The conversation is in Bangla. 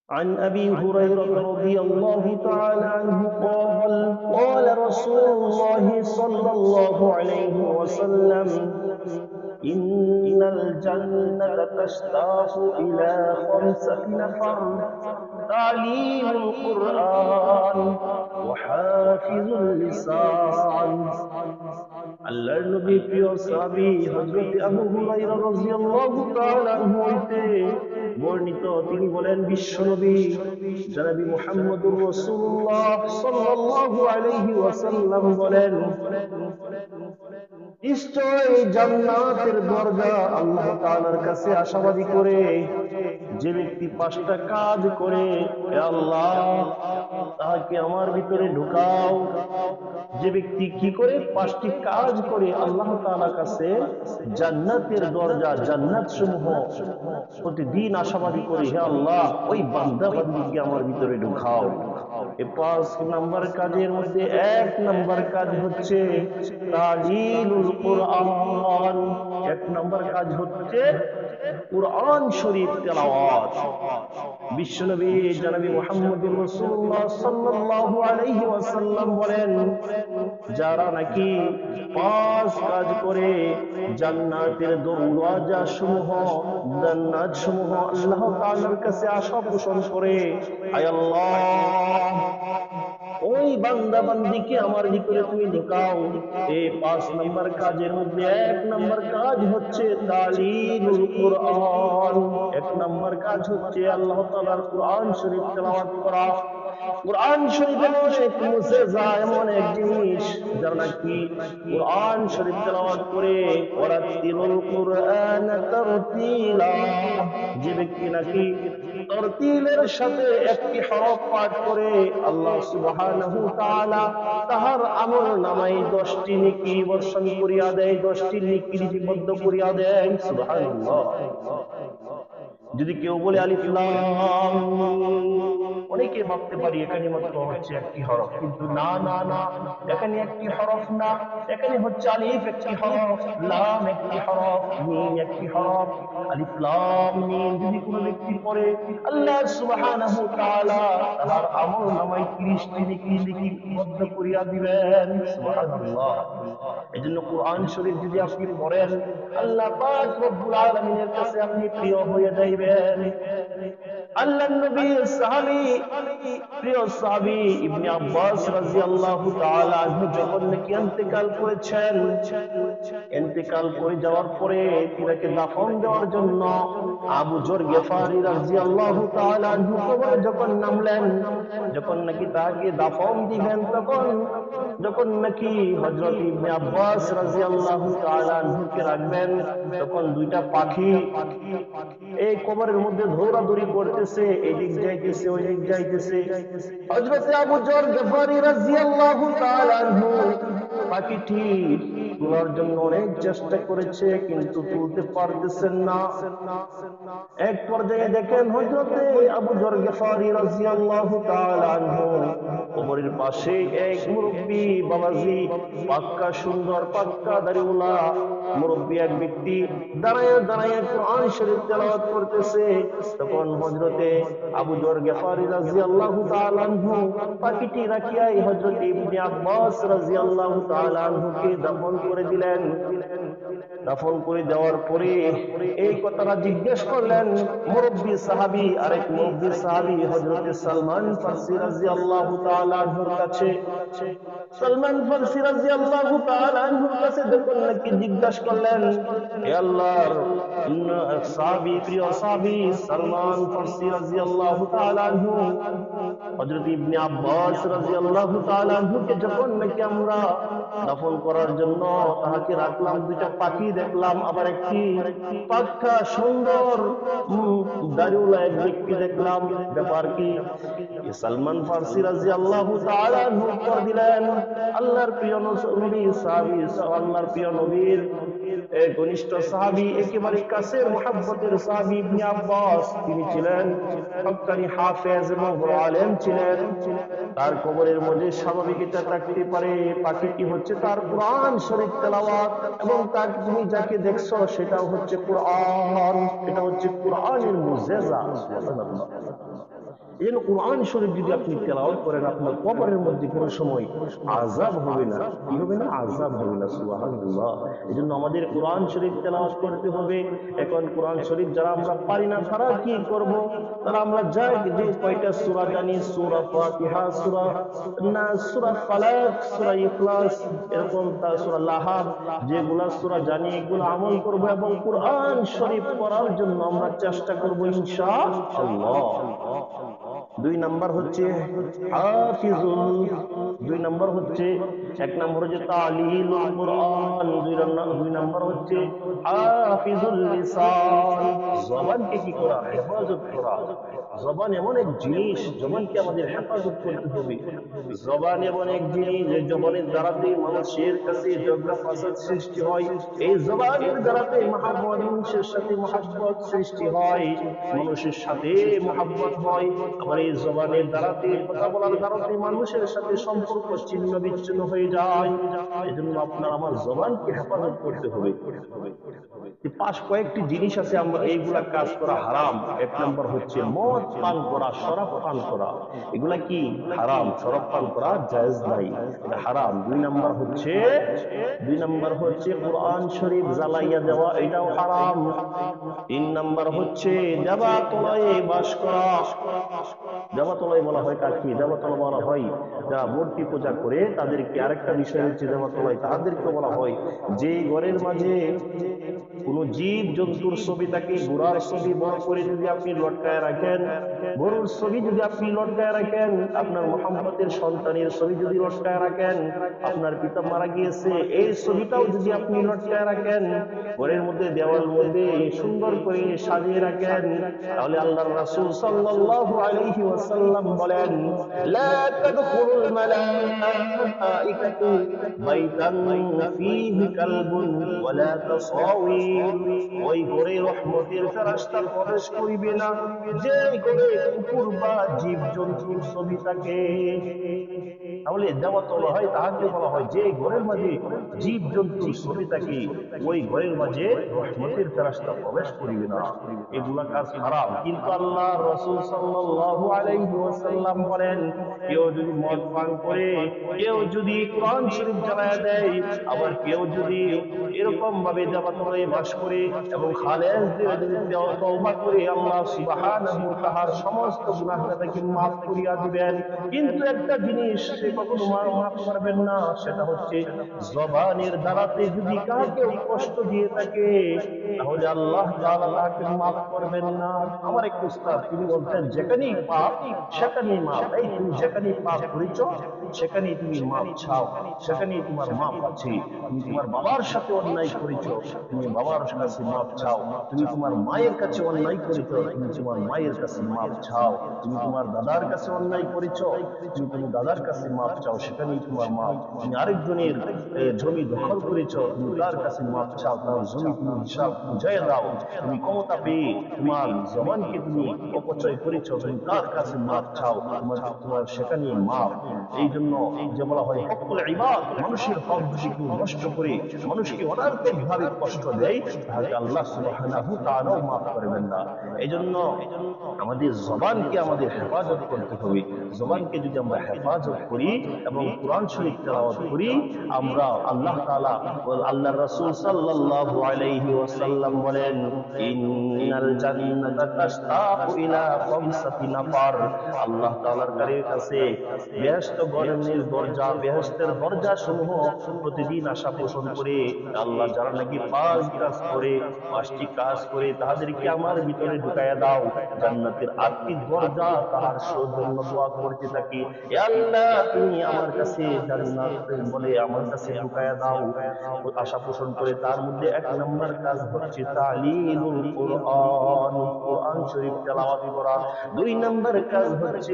عن أبي هريرة رضي الله تعالى عنه قال قال رسول الله صلى الله عليه وسلم إن الجنة تشتاق إلى 5 نفر: تعليم القرآن وحافظ اللسان. আল্লাহর নবী প্রিয় সাহাবী হযরত আবু হুরায়রা রাদিয়াল্লাহু তাআলা আনহু হইতে বর্ণিত, তিনি বলেন, বিশ্বনবী জনাবি মুহাম্মদুর রাসূলুল্লাহ সাল্লাল্লাহু আলাইহি ওয়াসাল্লাম বলেন, নিশ্চয় জান্নাতের দরজা আল্লাহ তাআলার কাছে আশাবাদী করে যে ব্যক্তি 5টা কাজ করে, হে আল্লাহ তাহাকে আমার ভিতরে ঢুকাও। যে ব্যক্তি কি করে? 5টি কাজ করে আল্লাহ তাআলার কাছে জান্নাতের দরজা, জান্নাত সমূহ প্রতিদিন আশাবাদী করে, হে আল্লাহ ওই বান্দা বান্দীকে আমার ভিতরে ঢুকাও। এই 5 নাম্বার কাজের মধ্যে 1 নাম্বার কাজ হচ্ছে তালিলুল কুরআন। 1 নাম্বার কাজ হচ্ছে কুরআন শরীফ তেলাওয়াত। বিশ্বনবী জনাবি মুহাম্মদুর রাসূলুল্লাহ সাল্লাল্লাহু আলাইহি ওয়াসাল্লাম বলেন, যারা নাকি 5 কাজ করে জান্নাতের দরওয়াজা সমূহ, জান্নাত সমূহ আল্লাহ তাআলার কাছে আশা পোষণ করে, আয় আল্লাহ ওই বান্দা বান্দীকে আমার ভিতরে তুমি ঢুকাও। এই 5 নাম্বার কাজের মধ্যে 1 নাম্বার কাজ হচ্ছে তালিলুল কুরআন। 1 নাম্বার কাজ হচ্ছে আল্লাহ তাআলার কুরআন শরীফ তেলাওয়াত করা। কুরআন শরীফ এমন এক মুজিজা, এমন এক জিনিস যারা নাকি কুরআন শরীফ তেলাওয়াত করে, ওয়ারাতিলুল কুরআন তারতিলা, যে ব্যক্তি নাকি তারতিলের সাথে একটি হরফ পাঠ করে, আল্লাহ সুবহানাহু তাআলা তাহার আমল নামায় 10টি নেকি বর্ষণ করিয়া দেয়, 10টি নেকি লিপিবদ্ধ করিয়া দেয়। সুবহানাল্লাহ। যদি কেউ বলে আলিফ লাম, অনেকে ভাবতে পারি এখানে মাত্র হচ্ছে একটি হরফ, কিন্তু না না না, এখানে একটি হরফ না, এখানে হচ্ছে আলিফ একটি হরফ, লাম একটি হরফ, মিম একটি হরফ। আলিফ লাম মিম যদি কোনো ব্যক্তি পড়ে, আল্লাহ সুবহানাহু তাআলা তার আমল নামায় 30টি নেকি লিপিবদ্ধ করিয়া দিবেন। সুবহানাল্লাহ। এজন্য কুরআন শরীফ যদি আপনি পড়েন, আল্লাহ পাক রব্বুল আলামিনের কাছে আপনি প্রিয় হয়ে যাইবেন। আল্লাহর নবী সাহাবী, প্রিয় সাহাবী ইবনে আব্বাস রাদিয়াল্লাহু তাআলা আনহু যখন নাকি ইন্তেকাল করেছেন, ইন্তেকাল করে যাওয়ার পরে তিনাকে দাফন দেওয়ার জন্য আবু যর গিফারী রাদিয়াল্লাহু তাআলা আনহু কবরে যখন নামলেন, যখন নাকি তাকে দাফন দিবেন, যখন নাকি হযরত ইবনে আব্বাস রাদিয়াল্লাহু তাআলা আনহুকে রাখবেন, তখন 2টা পাখি এই কবরের মধ্যে দৌড়াদৌড়ি করতেছে, এদিক যাইতেছে ওইদিক যাইতেছে। হযরত আবু যর গিফারী রাদিয়াল্লাহু তাআলা আনহু পাখিটি তোলার জন্য অনেক চেষ্টা করেছে, কিন্তু তুলতে পারতেছেন না। এক পর্যায়ে দেখেন হযরত আবু যর গিফারী রাদিয়াল্লাহু তাআলা আনহু কবরের পাশে এক মুরব্বি বাবাজি, পাক্কা সুন্দর পাক্কা দাড়িওয়ালা মুরব্বি এক ব্যক্তি দাঁড়ায় দাঁড়ায় কুরআন শরীফ তেলাওয়াত করতেছে। তখন হযরতে আবু যর গিফারী রাদিয়াল্লাহু তাআলা আনহু পাখিটি রাখিয়া হযরত ইবনে আব্বাস রাদিয়াল্লাহু তাআলা আনহুকে দাফন করে দিলেন। দাফন করে দেওয়ার পরে এই কথাটা জিজ্ঞেস করলেন মুরব্বি সাহাবী, আরেক মুরব্বি সাহাবী হযরতে সালমান ফারসি রাদিয়াল্লাহু তাআলা আনহুর কাছে। সালমান ফারসি রাদিয়াল্লাহু তাআলা আনহুর কাছে যখন নাকি জিজ্ঞাসা করলেন, হে আল্লাহর সাহাবী, প্রিয় সাহাবী সালমান ফারসি রাদিয়াল্লাহু তাআলা আনহু হযরত ইবনে আব্বাস রাদিয়াল্লাহু তাআলা আনহুকে যখন নাকি আমরা দাফন করার জন্য তাহাকে রাখলাম, 2টা পাখি দেখলাম, আবার একটি পাক্কা সুন্দর দাড়িওয়ালা এক ব্যক্তি দেখলাম, ব্যাপার কি? সালমান ফারসি রাদিয়াল্লাহু তাআলা আনহু উত্তর দিলেন, আল্লাহর প্রিয় নবী সাহাবী, আল্লাহর প্রিয় নবীর ঘনিষ্ঠ সাহাবী, একেবারে কাছের মুহাব্বতের সাহাবী ইবনে আব্বাস, তিনি ছিলেন হক্কানি হাফেজ এবং বড় আলেম ছিলেন। তার কবরের মধ্যে স্বাভাবিক এটা থাকতে পারে, পাখিটি হচ্ছে তার কুরআন শরীফ তেলাওয়াত, এবং তার তুমি যাকে দেখছো সেটাও হচ্ছে কুরআন, এটা হচ্ছে কুরআনের মুজিজা। সুবহানাল্লাহ। এই জন্য কোরআন শরীফ যদি আপনি তেলাওয়াত করেন, আপনার কবরের মধ্যে কোনো সময় আযাব হবে না। কি হবে না? আযাব হবে না। সুবহানাল্লাহ। এই জন্য আমাদের কোরআন শরীফ তেলাওয়াত করতে হবে। এখন কোরআন শরীফ যারা আমরা পারি না, তারা কি করব? তারা আমরা যাই যে কয়টা সূরা জানি, সূরা ফাতিহা, সূরা নাস, সূরা ফালাক, সূরা ইখলাস, এরকম সূরা লাহাব, যেগুলা সূরা জানি এগুলো আমল করব এবং কোরআন শরীফ পড়ার জন্য আমরা চেষ্টা করব ইনশাআল্লাহ। 2 নাম্বার হচ্ছে হাফিজুল, 2 নাম্বার হচ্ছে, 1 নাম্বার হচ্ছে তালিলুল কোরআন, 2 নাম্বার হচ্ছে হাফিজুল লিসান। জবানকে কি করা? হেফাজত করা। জবান এমন এক জিনিস, জবানকে আমাদের হেফাজত করতে হবে। জবান এমন এক জিনিস যে জবানের দ্বারাতে মানুষের কাছে ঝগড়া ফাসাদ সৃষ্টি হয়। এই জবানের দ্বারাতে মানুষের সাথে মহব্বত সৃষ্টি হয়, মানুষের সাথে মহব্বত হয়। আবার এই জবানের দ্বারাতে, কথা বলার দ্বারাতে মানুষের সাথে সম্পর্ক ছিন্ন বিচ্ছিন্ন হয়ে যায়। এই জন্য আপনার আমার জবানকে হেফাজত করতে হবে। কয়েকটি জিনিস আছে, আমরা এইগুলা কাজ করা হারাম। 1 নাম্বার হচ্ছে মদ পান করা, শরাব পান করা। এগুলা কি হারাম। শরাব পান করা জায়েজ নাই, এটা হারাম। 2 নাম্বার হচ্ছে কোরআন শরীফ জ্বালাইয়া দেওয়া, এটাও হারাম। 3 নাম্বার হচ্ছে দেবতালয়ে বাস করা। দেবতালয় বলা হয় কাকে? দেবতালয় বলা হয় যারা মূর্তি পূজা করে তাদেরকে। আরেকটা বিষয় হচ্ছে দেবতালয় তাদেরকে বলা হয় যে ঘরের মাঝে কোন জীব জন্তুর ছবি থাকে, ঘোড়ার ছবি বড় করে যদি আপনি লটকায় রাখেন, গরুর ছবি যদি আপনি লটকায় রাখেন, আপনার মুহাম্মদের সন্তানের ছবি যদি লটকায় রাখেন, আপনার পিতা মারা গিয়েছে এই ছবিটাও যদি আপনি লটকায় রাখেন, ঘরের মধ্যে দেওয়াল মধ্যে সুন্দর করে সাজিয়ে রাখেন, তাহলে আল্লাহর রাসূল সাল্লাল্লাহু আলাইহি ওয়াসাল্লাম বলেন, লা তাদখুলুল মালাইকাতু বাইতান ফীহি কালবুন ওয়ালা তাসাউই। ওই ঘরে রহমতের ফেরেশতা প্রবেশ করিবে না যে ঘরে কুকুর বা জীব জন্তুর ছবি থাকে। তাহলে দেবতালয় হয় তাহাকে বলা হয় যে ঘরের মাঝে জীব জন্তুর ছবি থাকে, ওই ঘরের মাঝে রহমতের ফেরেশতা প্রবেশ করিবে না। এগুলা কাজ হারাম। কিন্তু আল্লাহর রাসূল সাল্লাল্লাহু আলাইহি ওয়াসাল্লাম বলেন, কেউ যদি মদ পান করে, কেউ যদি কোরআন শরীফ জ্বালায়া দেয়, আবার কেউ যদি এরকম ভাবে দেবতালয়ে বাস করে এবং খালেস দিয়ে যদি তওবা করে, আল্লাহ সুবহানাহু ওয়া তাআলা সমস্ত গুনাহটাকে মাফ করিয়া দিবেন। কিন্তু একটা জিনিস সে কখনো মাফ করবেন না, সেটা হচ্ছে জবানের দ্বারাতে যদি কাউকে কষ্ট দিয়ে থাকে, তাহলে আল্লাহ তাআলা তাকে মাফ করবেন না। আমার এক উস্তাদ তিনি বলতেন, যেখানেই পাপ সেখানেই মাপ। এই তুমি যেখানেই পাপ করেছো সেখানেই তুমি মাপ চাও, সেখানেই তোমার মাপ আছে। তুমি তোমার বাবার সাথে অন্যায় করেছো, তুমি বাবার কাছে মাপ চাও। তুমি তোমার মায়ের কাছে অন্যায় করেছো, তুমি তোমার মায়ের কাছে মাপ চাও। তুমি তোমার দাদার কাছে অন্যায় করেছো, তুমি দাদার কাছে মাপ চাও, সেখানেই তোমার মাপ। তুমি আরেকজনের জমি দখল করেছো, তুমি তার কাছে মাপ চাও, তার জমি তুমি হিসাব বুঝাইয়া দাও। তুমি ক্ষমতা পেয়ে তোমার জবানকে তুমি অপচয় করেছো, তুমি তার কাছে মাপ চাও, তোমার সেখানেই মাপ। এই জন্য যে বলা হয় হকুল ইবাদ, মানুষের হক যদি কেউ নষ্ট করে, মানুষকে অনার্থক ভাবে কষ্ট দেয়, তাহলে আল্লাহ সুবহানাহু ওয়া তাআলা মাফ করবেন না। এই জন্য আমাদের জবানকে আমাদের হেফাজত করতে হবে। জবানকে যদি আমরা হেফাজত করি এবং কোরআন শরীফ তেলাওয়াত করি, আমরা আল্লাহ তাআলা, আল্লাহর রাসূল সাল্লাল্লাহু আলাইহি ওয়াসাল্লাম বলেন, ইন্নাল জান্নাতা তাশতাকু ইলা খামসাতি নাফার। আল্লাহ তাআলার কাছে বেহেশত গণের দরজা, বেহেশতের দরজা সমূহ প্রতিদিন আশা পোষণ করে। আল্লাহ যারা নাকি 5টি কাজ করে তাদেরকে আমার ভিতরে ঢুকাইয়া দাও। জান্নাতের 8টি দরজা তার সৌজন্য দোয়া করতে থাকি, হে আল্লাহ তুমি আমার কাছে জান্নাত বলে আমার কাছে ঢুকাইয়া দাও। আশা পোষণ করে। তার মধ্যে 1 নম্বর কাজ হচ্ছে তালিলুল কোরআন, কোরআন শরীফ তেলাওয়াত করা। 2 নম্বর কাজ হচ্ছে